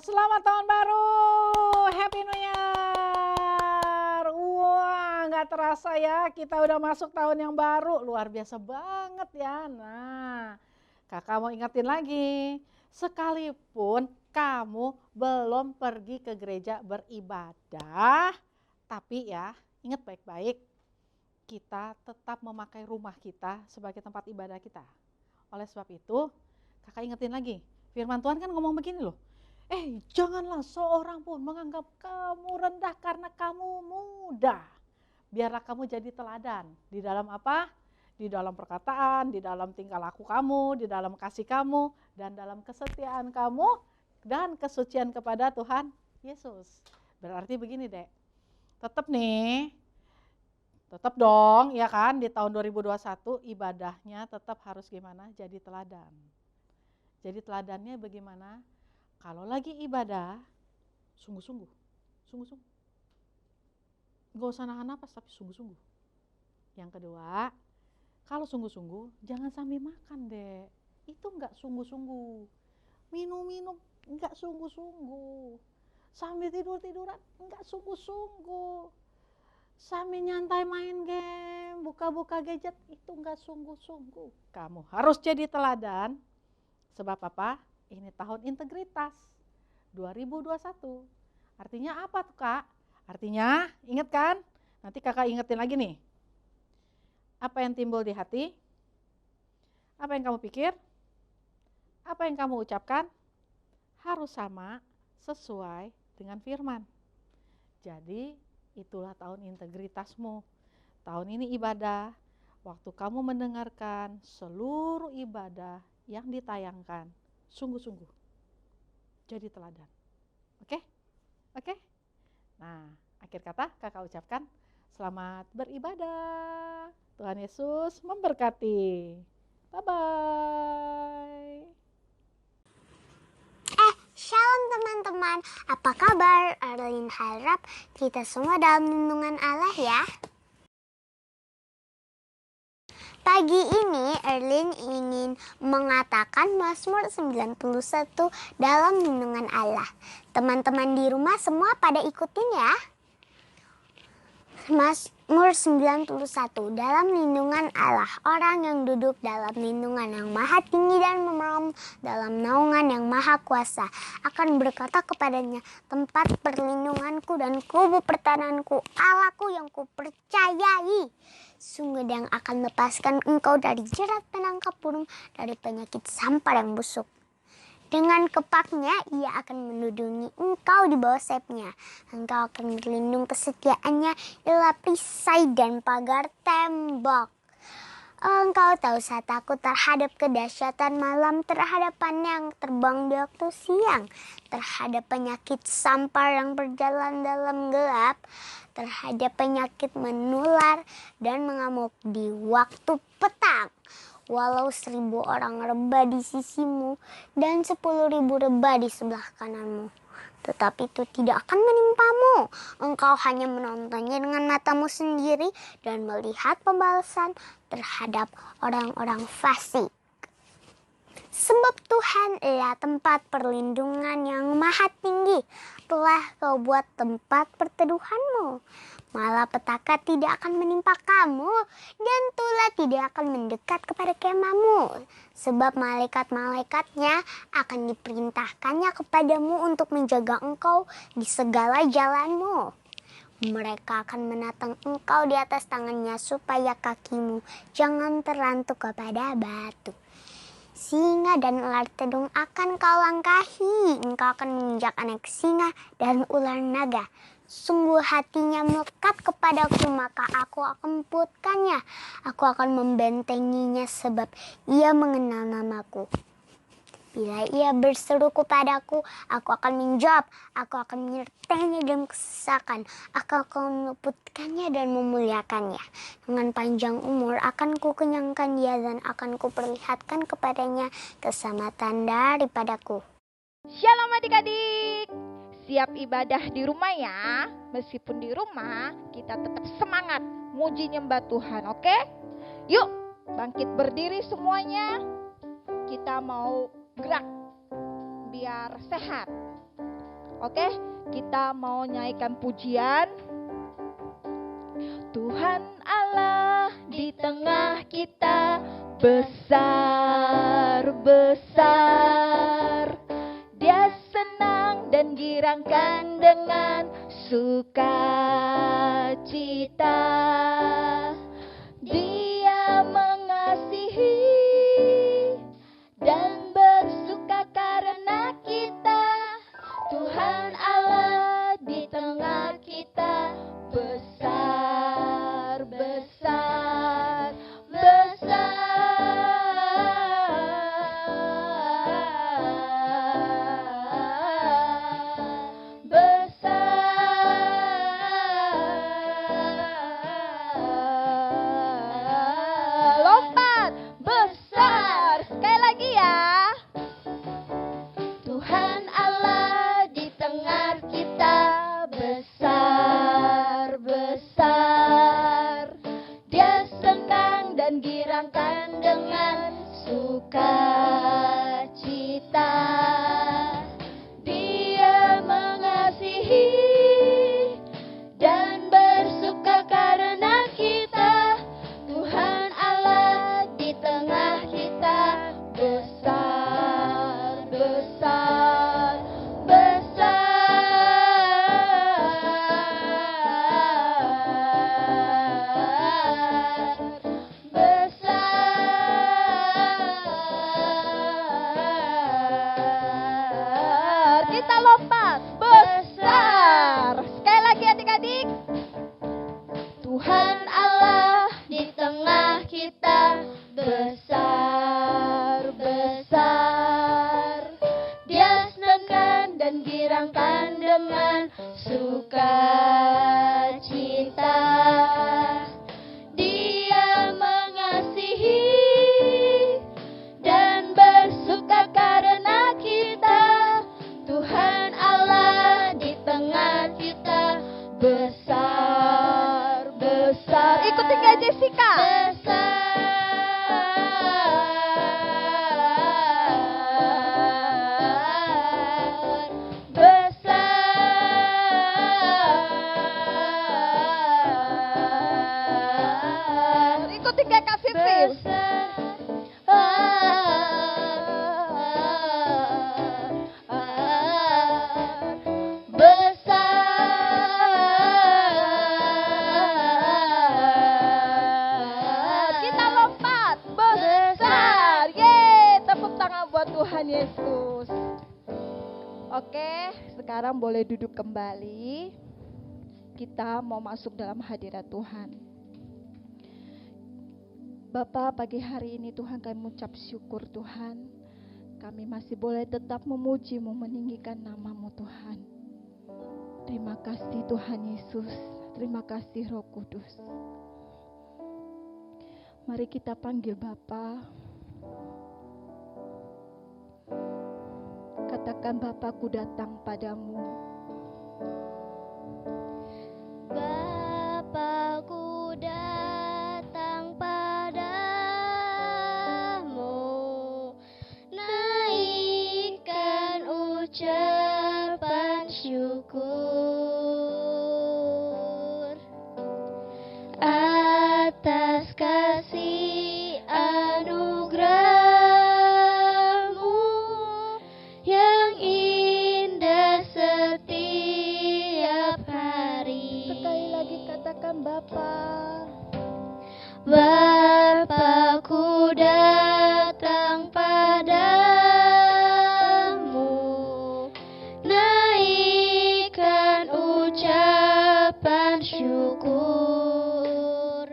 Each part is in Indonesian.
Selamat tahun baru, Happy New Year. Wah, nggak terasa ya, kita udah masuk tahun yang baru, luar biasa banget ya. Nah, kakak mau ingetin lagi, sekalipun kamu belum pergi ke gereja beribadah, tapi ya, ingat baik-baik, kita tetap memakai rumah kita sebagai tempat ibadah kita. Oleh sebab itu, kakak ingetin lagi, firman Tuhan kan ngomong begini loh, janganlah seorang pun menganggap kamu rendah karena kamu muda. Biarlah kamu jadi teladan. Di dalam apa? Di dalam perkataan, di dalam tingkah laku kamu, di dalam kasih kamu, dan dalam kesetiaan kamu, dan kesucian kepada Tuhan Yesus. Berarti begini dek, tetap dong ya kan, di tahun 2021 ibadahnya tetap harus gimana? Jadi teladan. Jadi teladannya bagaimana? Kalau lagi ibadah, sungguh-sungguh. Gak usah nahan napas, tapi sungguh-sungguh. Yang kedua, kalau sungguh-sungguh, jangan sambil makan deh. Itu gak sungguh-sungguh. Minum-minum gak sungguh-sungguh. Sambil tidur-tiduran gak sungguh-sungguh. Sambil nyantai main game, buka-buka gadget, itu gak sungguh-sungguh. Kamu harus jadi teladan. Sebab apa? Ini tahun integritas 2021. Artinya apa tuh kak? Artinya ingat kan? Nanti kakak ingetin lagi nih. Apa yang timbul di hati? Apa yang kamu pikir? Apa yang kamu ucapkan? Harus sama sesuai dengan firman. Jadi itulah tahun integritasmu. Tahun ini ibadah. Waktu kamu mendengarkan seluruh ibadah yang ditayangkan, sungguh-sungguh jadi teladan. Oke? Nah, akhir kata kakak ucapkan selamat beribadah. Tuhan Yesus memberkati. Bye-bye. Shalom teman-teman, apa kabar? Arlin harap kita semua dalam lindungan Allah ya. Pagi ini Erlin ingin mengatakan Mazmur 91 dalam lindungan Allah. Teman-teman di rumah semua pada ikutin ya. Mazmur 91 dalam lindungan Allah. Orang yang duduk dalam lindungan yang maha tinggi dan memerem dalam naungan yang maha kuasa akan berkata kepadanya, tempat perlindunganku dan kubu pertahananku, Allahku yang kupercayai. Sungguh dia yang akan lepaskan engkau dari jerat penangkap burung, dari penyakit sampar yang busuk. Dengan kepaknya ia akan menudungi engkau di bawah sayapnya. Engkau akan berlindung kesetiaannya ialah perisai dan pagar tembok. Engkau tahu saat takut terhadap kedahsyatan malam, terhadap panah yang terbang di waktu siang, terhadap penyakit sampar yang berjalan dalam gelap, terhadap penyakit menular dan mengamuk di waktu petang. Walau 1.000 orang rebah di sisimu dan 10.000 rebah di sebelah kananmu, tetapi itu tidak akan menimpamu. Engkau hanya menontonnya dengan matamu sendiri dan melihat pembalasan terhadap orang-orang fasik. Sebab Tuhan adalah tempat perlindungan yang maha tinggi, telah kau buat tempat perteduhanmu. Malapetaka tidak akan menimpa kamu, dan tulah tidak akan mendekat kepada kemahmu. Sebab malaikat-malaikatnya akan diperintahkannya kepadamu untuk menjaga engkau di segala jalanmu. Mereka akan menatang engkau di atas tangannya supaya kakimu jangan terlantuk kepada batu. Singa dan ular tedung akan kau langkahi. Engkau akan menginjak anak singa dan ular naga. Sungguh hatinya melekat kepadaku, maka aku akan emputkannya. Aku akan membentenginya sebab ia mengenal namaku. Bila ia berseru kepadaku, aku akan menjawab. Aku akan menyertainya dalam kesesakan. Aku akan meluputkannya dan memuliakannya. Dengan panjang umur akan kukenyangkan dia dan akan kuperlihatkan kepadanya keselamatan daripadaku. Shalom adik-adik. Siap ibadah di rumah ya. Meskipun di rumah, kita tetap semangat muji nyembah Tuhan, oke? Yuk, bangkit berdiri semuanya. Kita mau gerak biar sehat. Oke, kita mau nyanyikan pujian. Tuhan Allah di tengah kita besar-besar. Dia senang dan girangkan dengan sukacita. Dia mengasihi dan bersuka karena kita. Tuhan Allah di tengah kita besar-besar, besar. Lompat, besar. Sekali lagi ya. Tuhan Allah di tengah kita besar-besar. Dia senang dan girangkan dengan sukacita. Dia mengasihi dan bersuka karena kita. Tuhan Allah di tengah kita besar-besar, besar. Kita lompat, besar. Sekali lagi adik-adik. Tuhan Allah di tengah kita besar-besar. Dia senang dan girangkan dengan sukacita. Dia mengasihi dan bersuka karena kita. Tuhan Allah di tengah kita besar-besar. Ikutin Kak Jessica. Besar. Ikutin Kak Vivi. Besar. Kita lompat, besar. Yeay, tepuk tangan buat Tuhan Yesus. Oke, sekarang boleh duduk kembali. Kita mau masuk dalam hadirat Tuhan. Bapa, pagi hari ini Tuhan kami mengucap syukur Tuhan. Kami masih boleh tetap memuji-Mu, meninggikan nama-Mu Tuhan. Terima kasih Tuhan Yesus. Terima kasih Roh Kudus. Mari kita panggil Bapa. Katakan, Bapa, ku datang padamu. Bapa-Ku datang padamu, naikkan ucapan syukur atas kasih anugerah-Mu yang indah setiap hari. Sekali lagi katakan, Bapa. Bapa-Ku datang padamu, naikkan ucapan syukur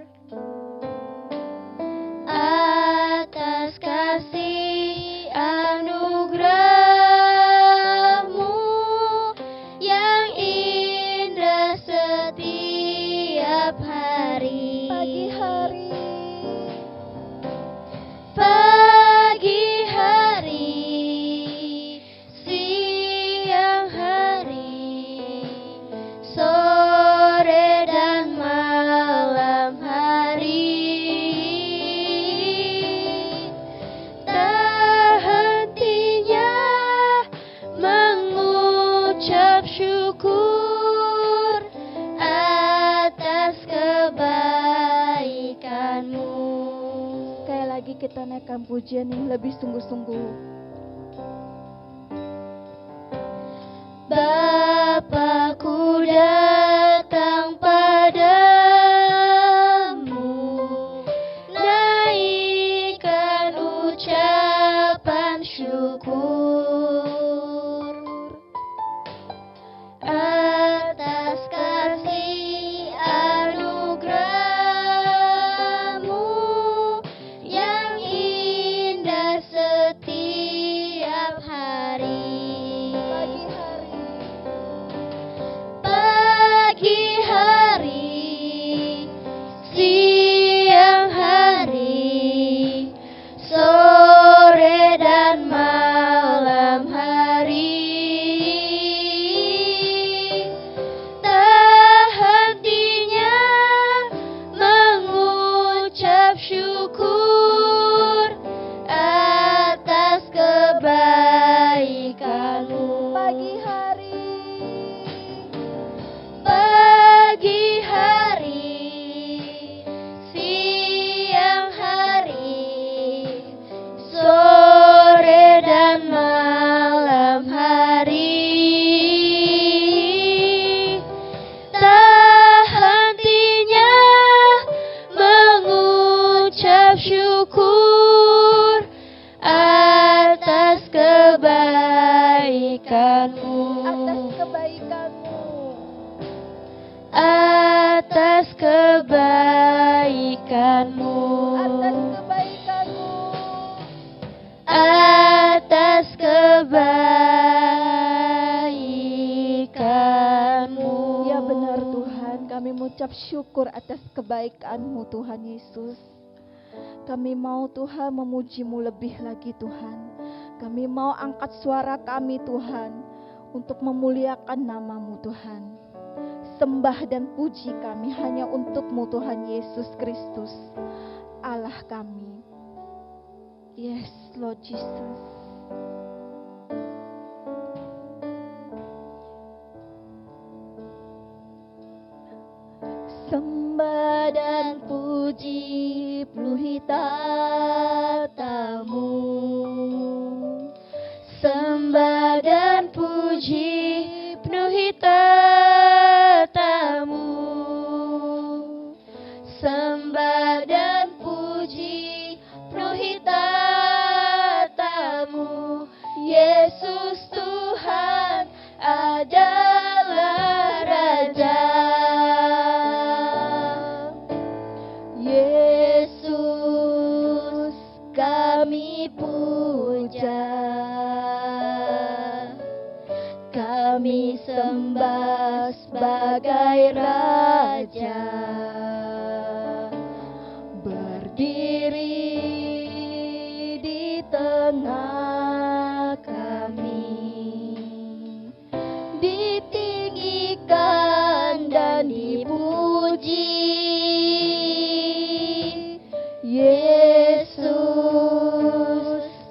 Sekali lagi kita naikkan pujian yang lebih sungguh-sungguh. Bapa-Ku datang padamu, naikkan ucapan syukur atas kasih anugerah-Mu yang indah setiap hari. Pagi hari, siang hari, sore dan malam hari, tak hentinya mengucap syukur atas kebaikan-Mu. Pagi hari, siang hari, sore dan malam hari, tak hentinya mengucap syukur atas kebaikan-Mu. Atas kebaikan-Mu. Atas kebaikan-Mu. Ya benar Tuhan, kami mengucap syukur atas kebaikan-Mu Tuhan Yesus. Kami mau Tuhan memuji-Mu lebih lagi Tuhan. Kami mau angkat suara kami Tuhan untuk memuliakan nama-Mu Tuhan. Sembah dan puji kami hanya untuk-Mu Tuhan Yesus Kristus, Allah kami. Yes, Lord Jesus. Sembah dan puji penuhi tata-Mu. Sembah dan puji penuhi tata-Mu. Sembah dan puji penuhi tata-Mu. Yesus Tuhan adalah Raja. Yesus kami puja, kami sembah sebagai Raja. Berdiri di tengah kami, ditinggikan dan dipuji. Yesus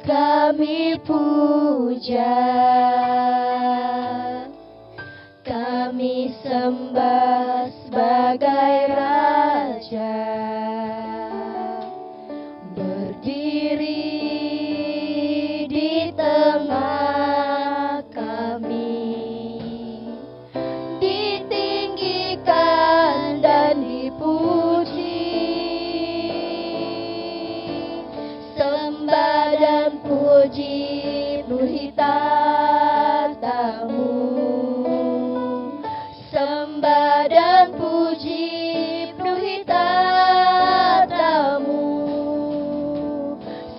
kami puja, kami sembah sebagai Raja. Berdiri di tengah kami, ditinggikan dan dipuji. Sembah dan puji penuhi tata-Mu. Sembah dan puji penuhi tata-Mu.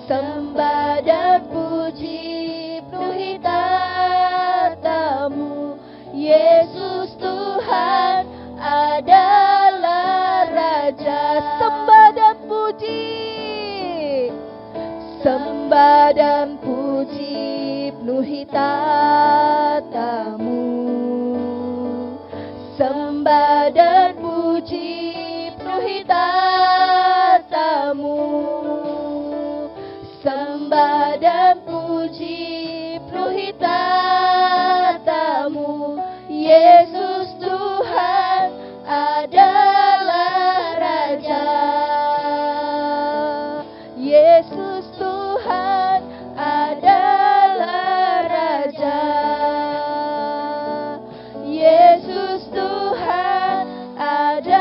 Sembah dan puji penuhi tata-Mu. Yesus Tuhan adalah Raja. Sembah dan puji. Sembah dan puji penuhi tata-Mu. Sembah dan puji penuhi tata-Mu. Sembah dan puji penuhi tata-Mu. Yesus Tuhan adalah Raja. Yesus Tuhan adalah Raja. Yesus Tuhan adalah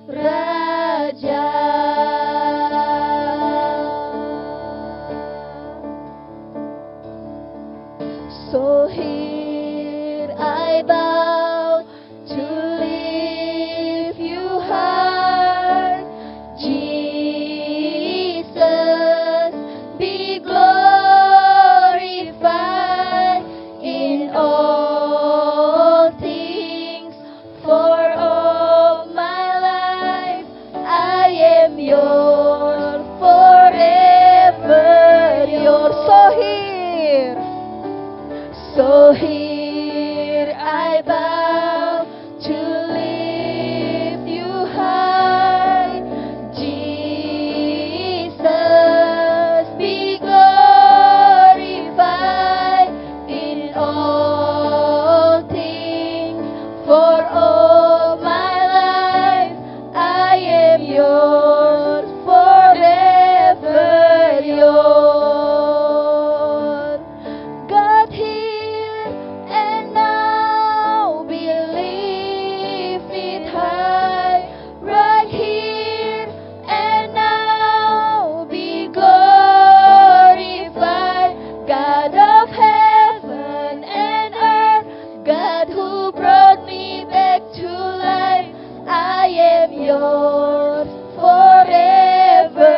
Raja. So here I bow to lift you high, Jesus, be glorified in all things. For all my life I am yours, forever yours. So here I bow to lift you high, Jesus, be glorified in all things. For all my life I am yours, forever yours. God, here and now be lifted high, right here and now be glorified. God of heaven and earth, God who brought me back to life, I am yours, forever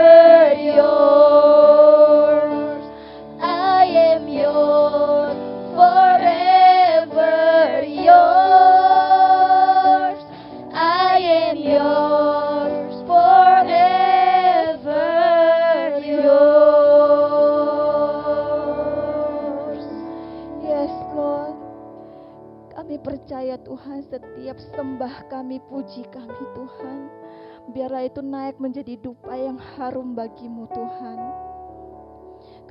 yours. I am yours, forever yours. I am yours, forever yours. Yes, Lord. Kami percaya Tuhan, setiap sembah kami, puji kami Tuhan, biarlah itu naik menjadi dupa yang harum bagimu Tuhan.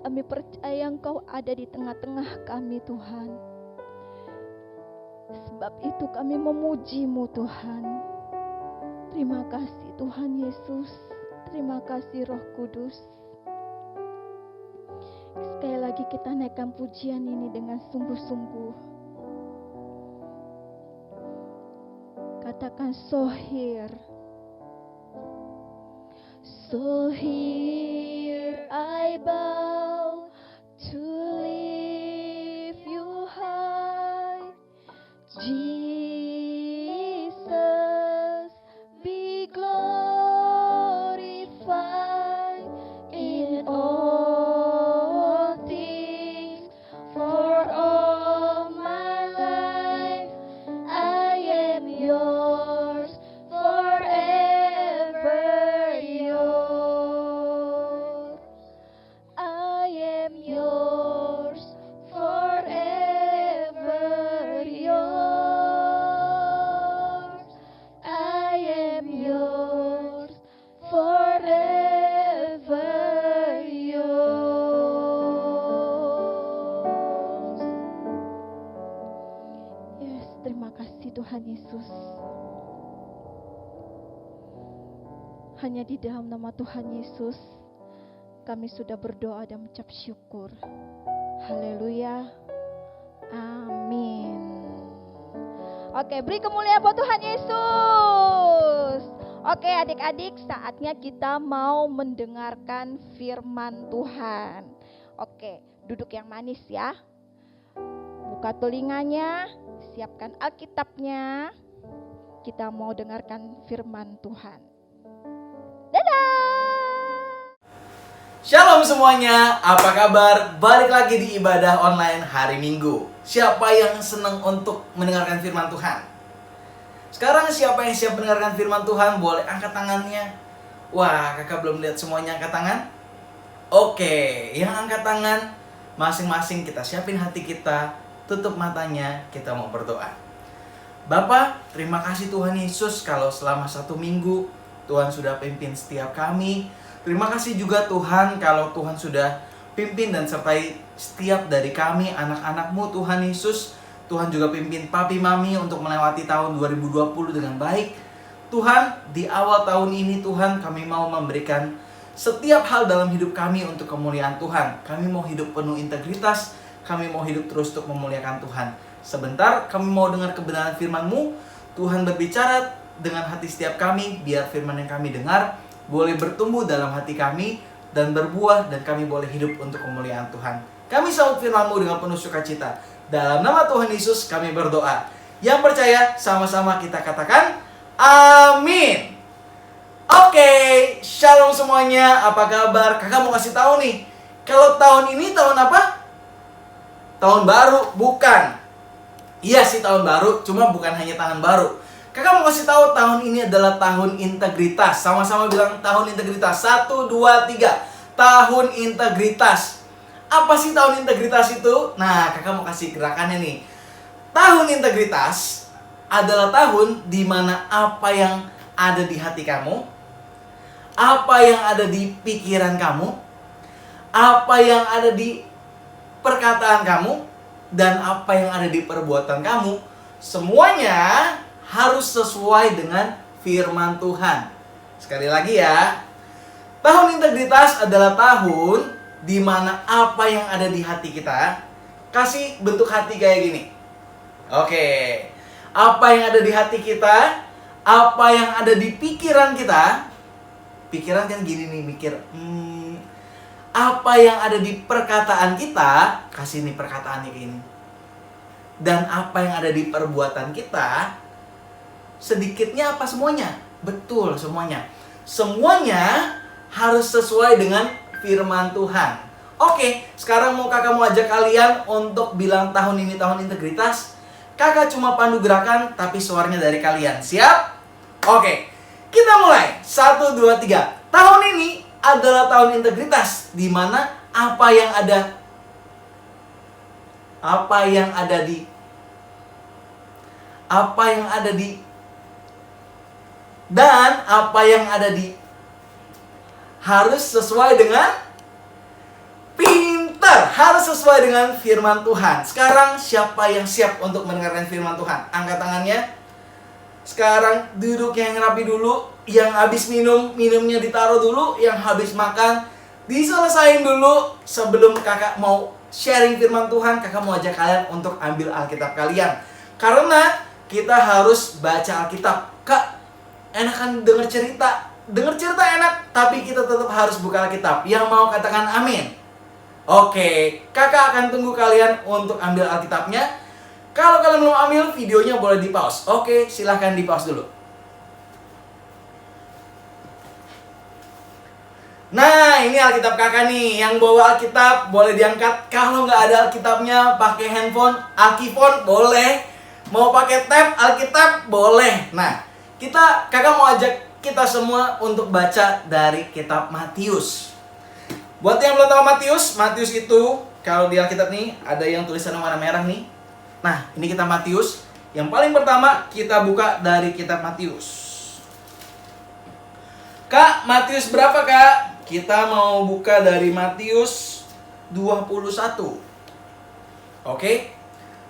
Kami percaya Engkau ada di tengah-tengah kami Tuhan. Sebab itu kami memuji-Mu Tuhan. Terima kasih Tuhan Yesus. Terima kasih Roh Kudus. Sekali lagi kita naikkan pujian ini dengan sungguh-sungguh. Katakan so here. So here I bow to lift you high, Jesus, be glorified in all things. For all my life I am yours, forever yours. I am yours, forever yours. I am yours, forever yours. Yes, terima kasih Tuhan Yesus. Hanya di dalam nama Tuhan Yesus kami sudah berdoa dan mengucap syukur. Haleluya. Amin. Oke, beri kemuliaan buat Tuhan Yesus. Oke, adik-adik, saatnya kita mau mendengarkan firman Tuhan. Oke, duduk yang manis ya. Buka telinganya, siapkan Alkitabnya. Kita mau dengarkan firman Tuhan. Dadah! Shalom semuanya, apa kabar? Balik lagi di ibadah online hari Minggu. Siapa yang senang untuk mendengarkan firman Tuhan? Sekarang siapa yang siap mendengarkan firman Tuhan? Boleh angkat tangannya. Wah, kakak belum lihat semuanya angkat tangan. Oke, yang angkat tangan, masing-masing kita siapin hati kita, tutup matanya, kita mau berdoa. Bapak, terima kasih Tuhan Yesus kalau selama 1 minggu Tuhan sudah pimpin setiap kami. Terima kasih juga Tuhan kalau Tuhan sudah pimpin dan sertai setiap dari kami, anak-anak-Mu Tuhan Yesus. Tuhan juga pimpin papi mami untuk melewati tahun 2020 dengan baik. Tuhan, di awal tahun ini Tuhan, kami mau memberikan setiap hal dalam hidup kami untuk kemuliaan Tuhan. Kami mau hidup penuh integritas, kami mau hidup terus untuk memuliakan Tuhan. Sebentar, kami mau dengar kebenaran firman-Mu. Tuhan berbicara dengan hati setiap kami, biar firman yang kami dengar boleh bertumbuh dalam hati kami dan berbuah, dan kami boleh hidup untuk kemuliaan Tuhan. Kami sambut firman-Mu dengan penuh sukacita. Dalam nama Tuhan Yesus kami berdoa. Yang percaya, sama-sama kita katakan amin. Oke, shalom semuanya, apa kabar? Kakak mau kasih tahu nih, kalau tahun ini tahun apa? Tahun baru? Bukan. Iya sih tahun baru, cuma bukan hanya tahun baru. Kakak mau kasih tahu tahun ini adalah tahun integritas. Sama-sama bilang tahun integritas. 1, 2, 3. Tahun integritas. Apa sih tahun integritas itu? Nah, kakak mau kasih gerakannya nih. Tahun integritas adalah tahun di mana apa yang ada di hati kamu, apa yang ada di pikiran kamu, apa yang ada di perkataan kamu, dan apa yang ada di perbuatan kamu, semuanya harus sesuai dengan firman Tuhan. Sekali lagi ya, tahun integritas adalah tahun di mana apa yang ada di hati kita, kasih bentuk hati kayak gini. Oke, apa yang ada di hati kita, apa yang ada di pikiran kita. Pikiran kan gini nih, mikir apa yang ada di perkataan kita, kasih nih perkataannya kayak gini. Dan apa yang ada di perbuatan kita, sedikitnya apa semuanya? Betul, semuanya. Semuanya harus sesuai dengan firman Tuhan. Oke, sekarang kakak mau ajak kalian untuk bilang tahun ini tahun integritas. Kakak cuma pandu gerakan, tapi suaranya dari kalian. Siap? Oke, kita mulai. 1, 2, 3. Tahun ini adalah tahun integritas, di mana apa yang ada harus sesuai dengan pintar, harus sesuai dengan firman Tuhan. Sekarang siapa yang siap untuk mendengarkan firman Tuhan? Angkat tangannya. Sekarang duduk yang rapi dulu. Yang habis minumnya ditaruh dulu. Yang habis makan diselesain dulu. Sebelum kakak mau sharing firman Tuhan, kakak mau ajak kalian untuk ambil Alkitab kalian. Karena kita harus baca Alkitab. Kak, enakan denger cerita. Dengar cerita enak, tapi kita tetap harus buka Alkitab. Yang mau katakan amin. Oke, kakak akan tunggu kalian untuk ambil Alkitabnya. Kalau kalian belum ambil, videonya boleh di pause. Oke, silahkan di pause dulu. Nah, ini Alkitab kakak nih. Yang bawa Alkitab boleh diangkat. Kalau nggak ada Alkitabnya, pakai handphone, Alkiphone boleh. Mau pakai tab Alkitab boleh. Nah, kakak mau ajak kita semua untuk baca dari kitab Matius. Buat yang belum tahu Matius itu kalau di Alkitab nih ada yang tulisan warna merah nih. Nah, ini kitab Matius. Yang paling pertama kita buka dari kitab Matius. Kak, Matius berapa, Kak? Kita mau buka dari Matius 21. Oke.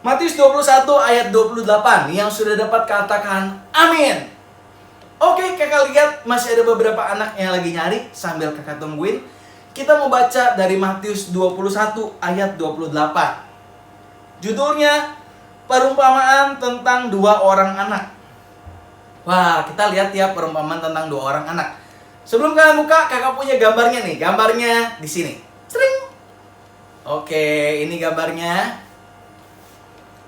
Matius 21 ayat 28. Yang sudah dapat katakan amin. Oke, kakak lihat masih ada beberapa anak yang lagi nyari. Sambil kakak tungguin, kita mau baca dari Matius 21 ayat 28. Judulnya perumpamaan tentang 2 orang anak. Wah, kita lihat ya perumpamaan tentang 2 orang anak. Sebelum kalian buka, kakak punya gambarnya nih. Gambarnya di sini. Sering. Oke, ini gambarnya.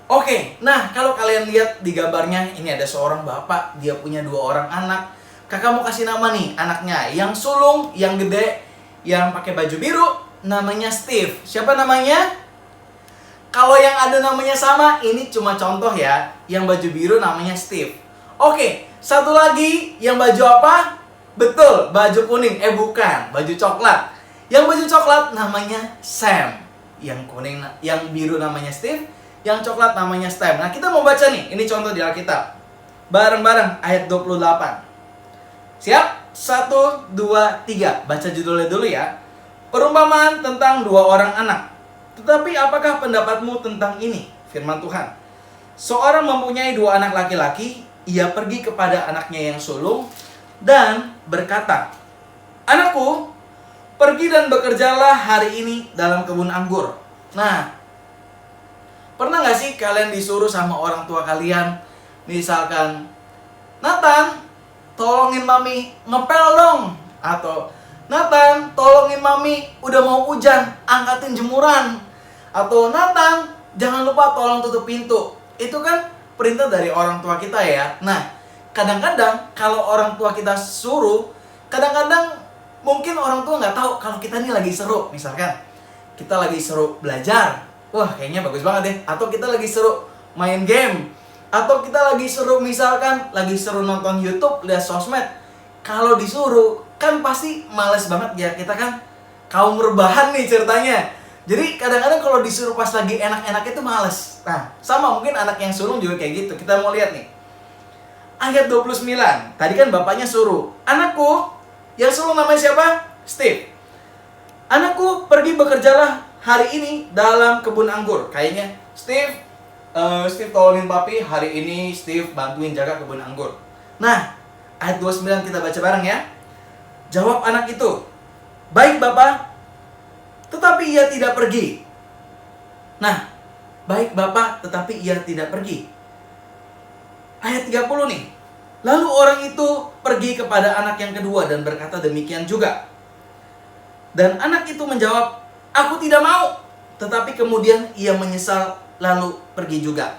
Oke, nah kalau kalian lihat di gambarnya, ini ada seorang bapak, dia punya 2 orang anak. Kakak mau kasih nama nih anaknya. Yang sulung, yang gede, yang pakai baju biru, namanya Steve. Siapa namanya? Kalau yang ada namanya sama, ini cuma contoh ya. Yang baju biru namanya Steve. Oke, satu lagi, yang baju apa? Betul, baju kuning. Bukan, baju coklat. Yang baju coklat namanya Sam. Yang kuning, yang biru namanya Steve. Yang coklat namanya Sam. Nah, kita mau baca nih. Ini contoh di Alkitab. Bareng-bareng ayat 28. Siap? 1, 2, 3. Baca judulnya dulu ya. Perumpamaan tentang 2 orang anak. Tetapi apakah pendapatmu tentang ini? Firman Tuhan. Seorang mempunyai 2 anak laki-laki. ia pergi kepada anaknya yang sulung dan berkata, "Anakku, pergi dan bekerjalah hari ini dalam kebun anggur." Nah, pernah gak sih kalian disuruh sama orang tua kalian, misalkan, "Nathan, tolongin mami ngepel dong." Atau, "Nathan, tolongin mami, udah mau hujan, angkatin jemuran." Atau, "Nathan, jangan lupa tolong tutup pintu." Itu kan perintah dari orang tua kita ya. Nah, kadang-kadang kalau orang tua kita suruh, kadang-kadang mungkin orang tua nggak tahu kalau kita ini lagi seru. Misalkan kita lagi seru belajar, wah kayaknya bagus banget deh. Atau kita lagi seru main game, atau kita lagi seru misalkan lagi seru nonton YouTube, lihat sosmed. Kalau disuruh kan pasti males banget ya, kita kan kaum rebahan nih ceritanya. Jadi kadang-kadang kalau disuruh pas lagi enak-enak itu males. Nah, sama mungkin anak yang sulung juga kayak gitu. Kita mau lihat nih. Ayat 29. Tadi kan bapaknya suruh, "Anakku," yang sulung namanya siapa? Steve. "Anakku, pergi bekerjalah hari ini dalam kebun anggur." Kayaknya Steve tolongin papi hari ini, Steve bantuin jaga kebun anggur. Nah, ayat 29 kita baca bareng ya. Jawab anak itu, "Baik Bapak," tetapi ia tidak pergi. Nah, baik Bapak, tetapi ia tidak pergi. Ayat 30 nih. Lalu orang itu pergi kepada anak yang kedua dan berkata demikian juga. Dan anak itu menjawab, "Aku tidak mau." Tetapi kemudian ia menyesal lalu pergi juga.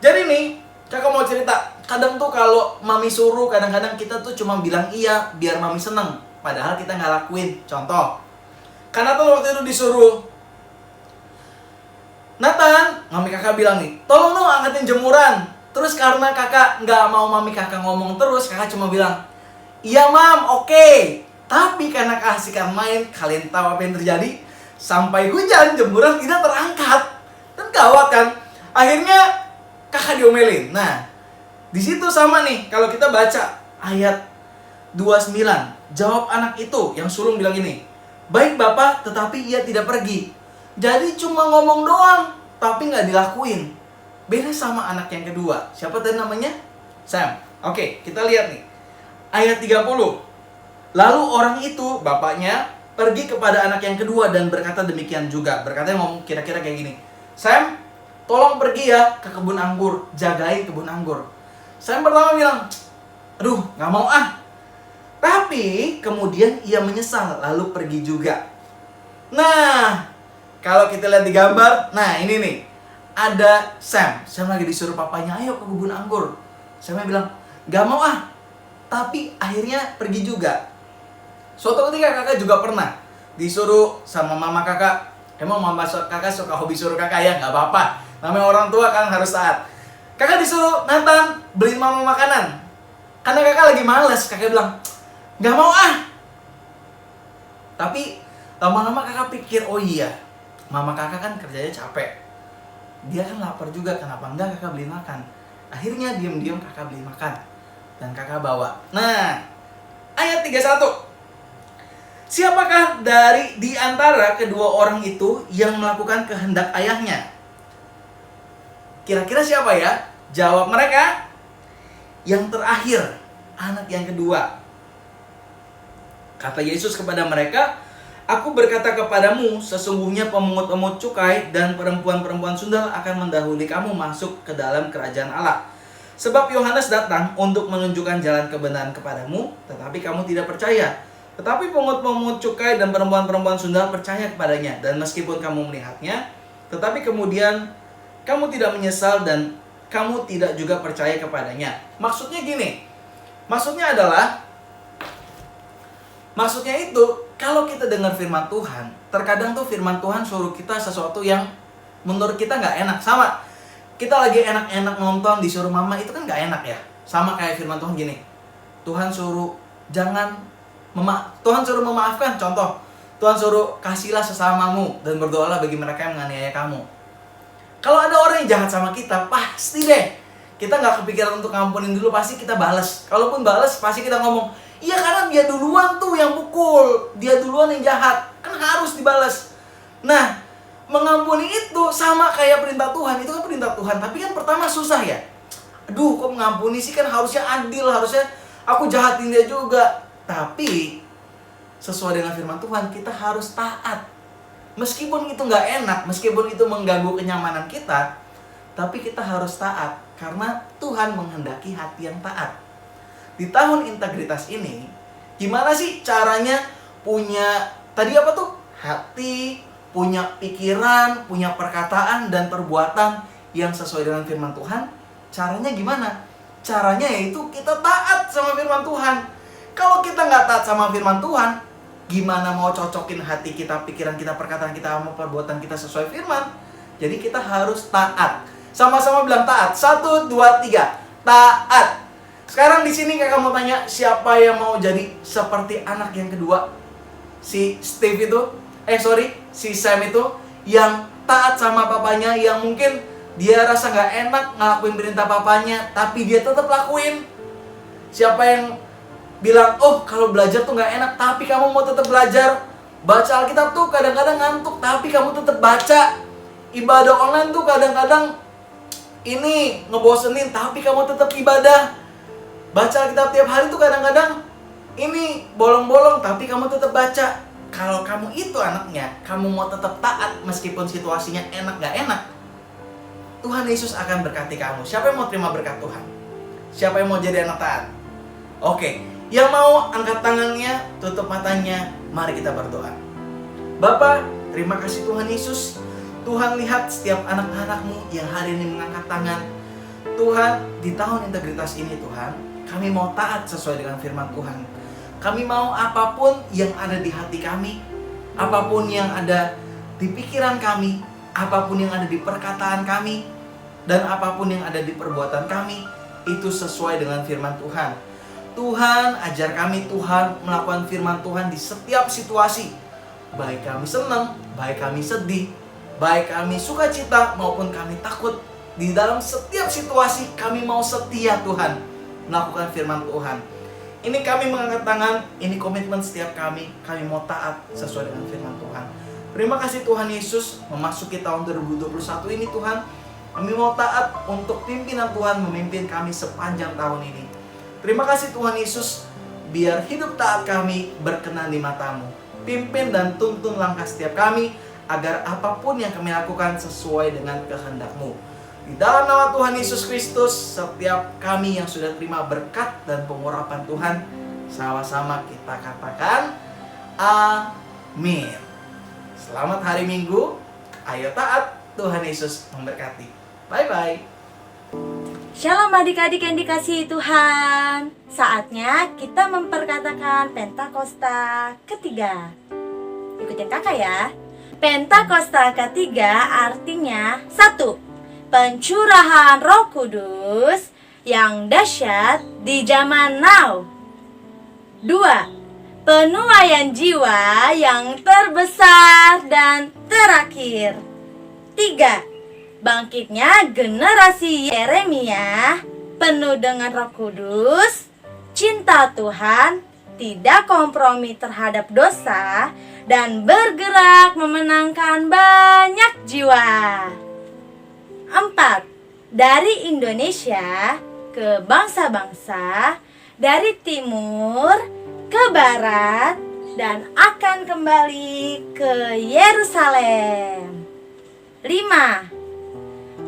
Jadi nih, kakak mau cerita. Kadang tuh kalau mami suruh, kadang-kadang kita tuh cuma bilang iya biar mami seneng. Padahal kita nggak lakuin. Contoh, karena tuh waktu itu disuruh, "Nathan," mami kakak bilang nih, "tolong dong angkatin jemuran." Terus karena kakak nggak mau mami kakak ngomong terus, kakak cuma bilang, "Iya mam, oke." Tapi karena keasikan main, kalian tahu apa yang terjadi? Sampai hujan, jemuran tidak terangkat. Dan gawat kan? Akhirnya kakak diomelin. Nah, di situ sama nih, kalau kita baca ayat 29, jawab anak itu yang sulung bilang ini, "Baik Bapak, tetapi ia tidak pergi." Jadi cuma ngomong doang, tapi nggak dilakuin. Beda sama anak yang kedua. Siapa tadi namanya? Sam. Oke, kita lihat nih. Ayat 30. Lalu orang itu, bapaknya, pergi kepada anak yang kedua dan berkata demikian juga. Berkata ngomong kira-kira kayak gini, "Sam, tolong pergi ya ke kebun anggur, jagain kebun anggur." Sam pertama bilang, "Aduh, nggak mau ah." Tapi kemudian ia menyesal lalu pergi juga. Nah, kalau kita lihat di gambar, nah ini nih. Ada Sam lagi disuruh papanya, "Ayo ke kebun anggur." Samnya bilang, "Gak mau ah." Tapi akhirnya pergi juga. Suatu ketika kakak juga pernah disuruh sama mama kakak. Emang mama kakak suka hobi suruh kakak ya? Gak apa-apa, namanya orang tua kan harus taat. Kakak disuruh, "Nathan, beliin mama makanan." Karena kakak lagi males, kakak bilang, "Gak mau ah." Tapi lama-lama kakak pikir, oh iya, mama kakak kan kerjanya capek, dia kan lapar juga, kenapa enggak kakak beli makan. Akhirnya diam-diam kakak beli makan dan kakak bawa. Nah, ayat 31. Siapakah di antara kedua orang itu yang melakukan kehendak ayahnya? Kira-kira siapa ya? Jawab mereka, "Yang terakhir, anak yang kedua." Kata Yesus kepada mereka, "Aku berkata kepadamu, sesungguhnya pemungut-pemungut cukai dan perempuan-perempuan sundal akan mendahului kamu masuk ke dalam kerajaan Allah. Sebab Yohanes datang untuk menunjukkan jalan kebenaran kepadamu, tetapi kamu tidak percaya. Tetapi pemungut-pemungut cukai dan perempuan-perempuan sundal percaya kepadanya. Dan meskipun kamu melihatnya, tetapi kemudian kamu tidak menyesal dan kamu tidak juga percaya kepadanya." Maksudnya gini, maksudnya itu, kalau kita dengar firman Tuhan, terkadang tuh firman Tuhan suruh kita sesuatu yang menurut kita nggak enak. Sama, kita lagi enak-enak nonton, disuruh mama, itu kan nggak enak ya. Sama kayak firman Tuhan gini, Tuhan suruh Tuhan suruh memaafkan. Contoh, Tuhan suruh kasihlah sesamamu dan berdoalah bagi mereka yang menganiaya kamu. Kalau ada orang yang jahat sama kita, pasti deh kita nggak kepikiran untuk ngampunin dulu, pasti kita balas. Kalaupun balas, pasti kita ngomong, "Iya karena dia duluan tuh yang pukul, dia duluan yang jahat, kan harus dibalas." Nah, mengampuni itu sama kayak perintah Tuhan, itu kan perintah Tuhan, tapi kan pertama susah ya. Aduh, kok mengampuni sih, kan harusnya adil, harusnya aku jahatin dia juga. Tapi sesuai dengan firman Tuhan, kita harus taat. Meskipun itu nggak enak, meskipun itu mengganggu kenyamanan kita, tapi kita harus taat karena Tuhan menghendaki hati yang taat. Di tahun integritas ini, gimana sih caranya punya tadi apa tuh? Hati, punya pikiran, punya perkataan dan perbuatan yang sesuai dengan firman Tuhan. Caranya gimana? Caranya yaitu kita taat sama firman Tuhan. Kalau kita nggak taat sama firman Tuhan, gimana mau cocokin hati kita, pikiran kita, perkataan kita, sama perbuatan kita sesuai firman? Jadi kita harus taat. Sama-sama bilang taat. 1, 2, 3. Taat. Sekarang di sini kakak mau tanya, siapa yang mau jadi seperti anak yang kedua? Si Steve itu, si Sam itu yang taat sama papanya, yang mungkin dia rasa nggak enak ngelakuin perintah papanya, tapi dia tetap lakuin. Siapa yang bilang, oh kalau belajar tuh nggak enak, tapi kamu mau tetap belajar. Baca Alkitab tuh kadang-kadang ngantuk, tapi kamu tetap baca. Ibadah online tuh kadang-kadang ini ngebosenin, tapi kamu tetap ibadah. Baca Alkitab tiap hari tuh kadang-kadang ini bolong-bolong, tapi kamu tetap baca. Kalau kamu itu anaknya, kamu mau tetap taat meskipun situasinya enak gak enak, Tuhan Yesus akan berkati kamu. Siapa yang mau terima berkat Tuhan? Siapa yang mau jadi anak taat? Oke, yang mau angkat tangannya, tutup matanya, mari kita berdoa. Bapa, terima kasih Tuhan Yesus. Tuhan lihat setiap anak-anak-Mu yang hari ini mengangkat tangan. Tuhan, di tahun integritas ini Tuhan, kami mau taat sesuai dengan firman Tuhan. Kami mau apapun yang ada di hati kami, apapun yang ada di pikiran kami, apapun yang ada di perkataan kami, dan apapun yang ada di perbuatan kami, itu sesuai dengan firman Tuhan. Tuhan, ajar kami Tuhan melakukan firman Tuhan di setiap situasi. Baik kami senang, baik kami sedih, baik kami sukacita maupun kami takut. Di dalam setiap situasi kami mau setia Tuhan melakukan firman Tuhan. Ini kami mengangkat tangan, ini komitmen setiap kami mau taat sesuai dengan firman Tuhan. Terima kasih Tuhan Yesus, memasuki tahun 2021 ini Tuhan, kami mau taat untuk pimpinan Tuhan memimpin kami sepanjang tahun ini. Terima kasih Tuhan Yesus, biar hidup taat kami berkenan di mata-Mu. Pimpin dan tuntun langkah setiap kami, agar apapun yang kami lakukan sesuai dengan kehendak-Mu. Di dalam nama Tuhan Yesus Kristus, setiap kami yang sudah terima berkat dan pengurapan Tuhan, sama-sama kita katakan amin. Selamat hari Minggu, ayo taat, Tuhan Yesus memberkati. Bye-bye. Shalom adik-adik yang dikasihi Tuhan. Saatnya kita memperkatakan Pentakosta ketiga. Ikutin kakak ya. Pentakosta ketiga artinya 1. Pencurahan Roh Kudus yang dahsyat di zaman now. 2. Penuaian jiwa yang terbesar dan terakhir. 3. Bangkitnya generasi Yeremia penuh dengan Roh Kudus, cinta Tuhan, tidak kompromi terhadap dosa, dan bergerak memenangkan banyak jiwa. 4. Dari Indonesia ke bangsa-bangsa, dari timur ke barat, dan akan kembali ke Yerusalem. 5.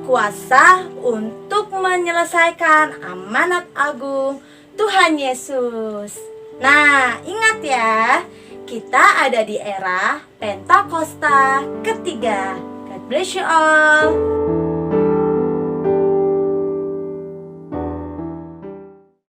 Kuasa untuk menyelesaikan amanat agung Tuhan Yesus. Nah, ingat ya, kita ada di era Pentakosta ketiga. God bless you all.